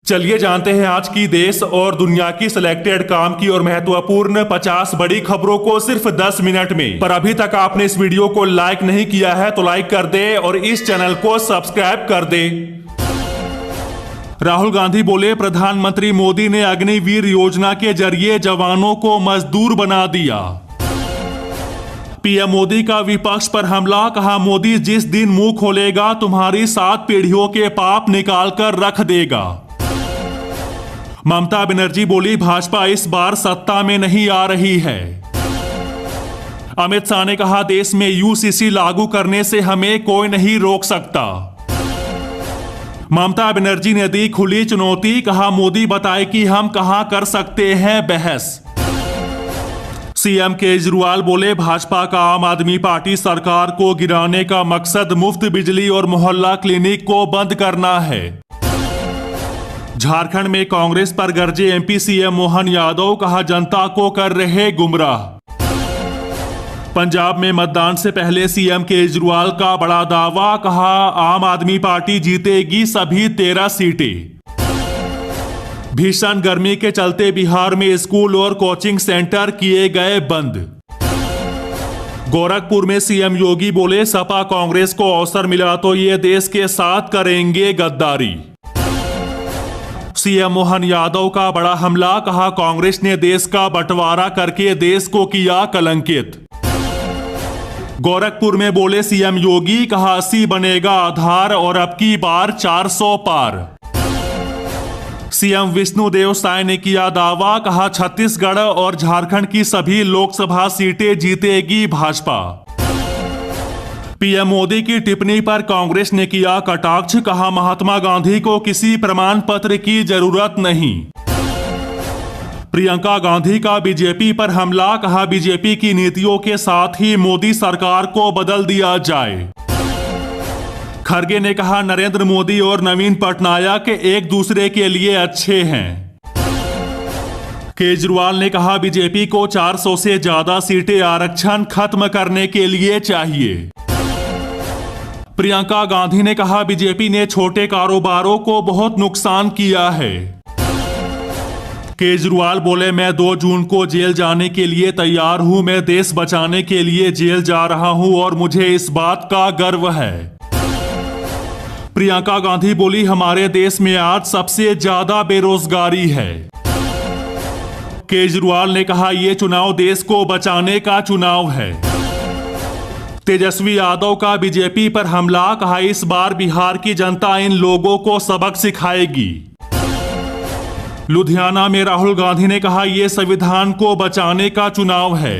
चलिए जानते हैं आज की देश और दुनिया की सिलेक्टेड काम की और महत्वपूर्ण 50 बड़ी खबरों को सिर्फ 10 मिनट में। पर अभी तक आपने इस वीडियो को लाइक नहीं किया है तो लाइक कर दे और इस चैनल को सब्सक्राइब कर दे। राहुल गांधी बोले, प्रधानमंत्री मोदी ने अग्निवीर योजना के जरिए जवानों को मजदूर बना दिया। पीएम मोदी का विपक्ष पर हमला, कहा मोदी जिस दिन मुंह खोलेगा तुम्हारी 7 पीढ़ियों के पाप निकाल कर रख देगा। ममता बनर्जी बोली, भाजपा इस बार सत्ता में नहीं आ रही है। अमित शाह ने कहा, देश में यूसीसी लागू करने से हमें कोई नहीं रोक सकता। ममता बनर्जी ने दी खुली चुनौती, कहा मोदी बताए कि हम कहां कर सकते हैं बहस। सीएम केजरीवाल बोले, भाजपा का आम आदमी पार्टी सरकार को गिराने का मकसद मुफ्त बिजली और मोहल्ला क्लिनिक को बंद करना है। झारखंड में कांग्रेस पर गरजे एमपी सीएम मोहन यादव, कहा जनता को कर रहे गुमराह। पंजाब में मतदान से पहले सीएम केजरीवाल का बड़ा दावा, कहा आम आदमी पार्टी जीतेगी सभी 13 सीटें। भीषण गर्मी के चलते बिहार में स्कूल और कोचिंग सेंटर किए गए बंद। गोरखपुर में सीएम योगी बोले, सपा कांग्रेस को अवसर मिला तो ये देश के साथ करेंगे गद्दारी। सीएम मोहन यादव का बड़ा हमला, कहा कांग्रेस ने देश का बंटवारा करके देश को किया कलंकित। गोरखपुर में बोले सीएम योगी, कहा 80 बनेगा आधार और अब की बार 400 पार। सीएम विष्णुदेव साय ने किया दावा, कहा छत्तीसगढ़ और झारखंड की सभी लोकसभा सीटें जीतेगी भाजपा। पीएम मोदी की टिप्पणी पर कांग्रेस ने किया कटाक्ष, कहा महात्मा गांधी को किसी प्रमाण पत्र की जरूरत नहीं। प्रियंका गांधी का बीजेपी पर हमला, कहा बीजेपी की नीतियों के साथ ही मोदी सरकार को बदल दिया जाए। खड़गे ने कहा नरेंद्र मोदी और नवीन पटनायक एक दूसरे के लिए अच्छे हैं। केजरीवाल ने कहा बीजेपी को 400 से ज्यादा सीटें आरक्षण खत्म करने के लिए चाहिए। प्रियंका गांधी ने कहा बीजेपी ने छोटे कारोबारों को बहुत नुकसान किया है। केजरीवाल बोले, मैं 2 जून को जेल जाने के लिए तैयार हूं। मैं देश बचाने के लिए जेल जा रहा हूं और मुझे इस बात का गर्व है। प्रियंका गांधी बोली, हमारे देश में आज सबसे ज्यादा बेरोजगारी है। केजरीवाल ने कहा यह चुनाव देश को बचाने का चुनाव है। तेजस्वी यादव का बीजेपी पर हमला, कहा इस बार बिहार की जनता इन लोगों को सबक सिखाएगी। लुधियाना में राहुल गांधी ने कहा यह संविधान को बचाने का चुनाव है।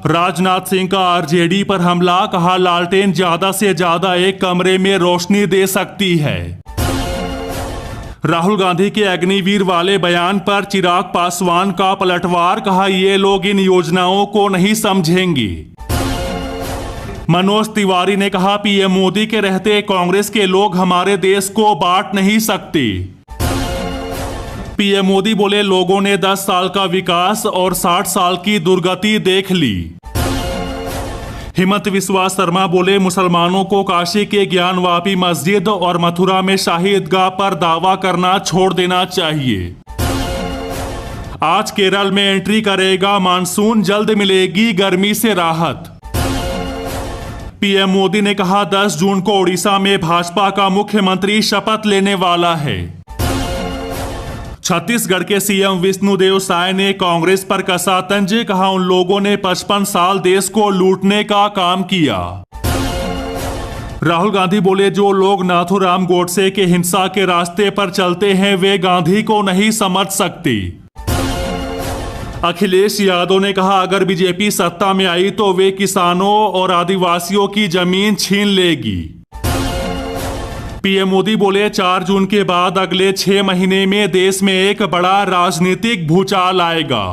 राजनाथ सिंह का आरजेडी पर हमला, कहा लालटेन ज्यादा से ज्यादा एक कमरे में रोशनी दे सकती है। राहुल गांधी के अग्निवीर वाले बयान पर चिराग पासवान का पलटवार, कहा ये लोग इन योजनाओं को नहीं समझेंगे। मनोज तिवारी ने कहा पीएम मोदी के रहते कांग्रेस के लोग हमारे देश को बांट नहीं सकते। पीएम मोदी बोले, लोगों ने 10 साल का विकास और 60 साल की दुर्गति देख ली। हिमंत बिस्वा शर्मा बोले, मुसलमानों को काशी के ज्ञानवापी मस्जिद और मथुरा में शाही ईदगाह पर दावा करना छोड़ देना चाहिए। आज केरल में एंट्री करेगा मानसून, जल्द मिलेगी गर्मी से राहत। पीएम मोदी ने कहा 10 जून को ओडिशा में भाजपा का मुख्यमंत्री शपथ लेने वाला है। छत्तीसगढ़ के सीएम विष्णुदेव साय ने कांग्रेस पर कसा तंज, कहा उन लोगों ने 55 साल देश को लूटने का काम किया। राहुल गांधी बोले, जो लोग नाथूराम गोडसे के हिंसा के रास्ते पर चलते हैं वे गांधी को नहीं समझ सकते। अखिलेश यादव ने कहा अगर बीजेपी सत्ता में आई तो वे किसानों और आदिवासियों की जमीन छीन लेगी। पीएम मोदी बोले, 4 जून के बाद अगले 6 महीने में देश में एक बड़ा राजनीतिक भूचाल आएगा।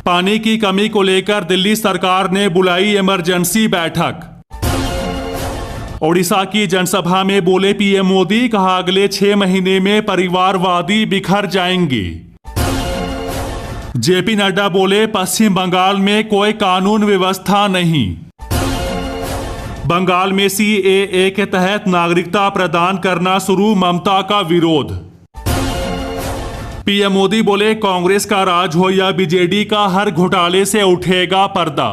पानी की कमी को लेकर दिल्ली सरकार ने बुलाई इमरजेंसी बैठक। ओडिशा की जनसभा में बोले पीएम मोदी, कहा अगले 6 महीने में परिवारवादी बिखर जाएंगे। जेपी नड्डा बोले, पश्चिम बंगाल में कोई कानून व्यवस्था नहीं। बंगाल में CAA के तहत नागरिकता प्रदान करना शुरू, ममता का विरोध। पीएम मोदी बोले, कांग्रेस का राज हो या बीजेडी का, हर घोटाले से उठेगा पर्दा।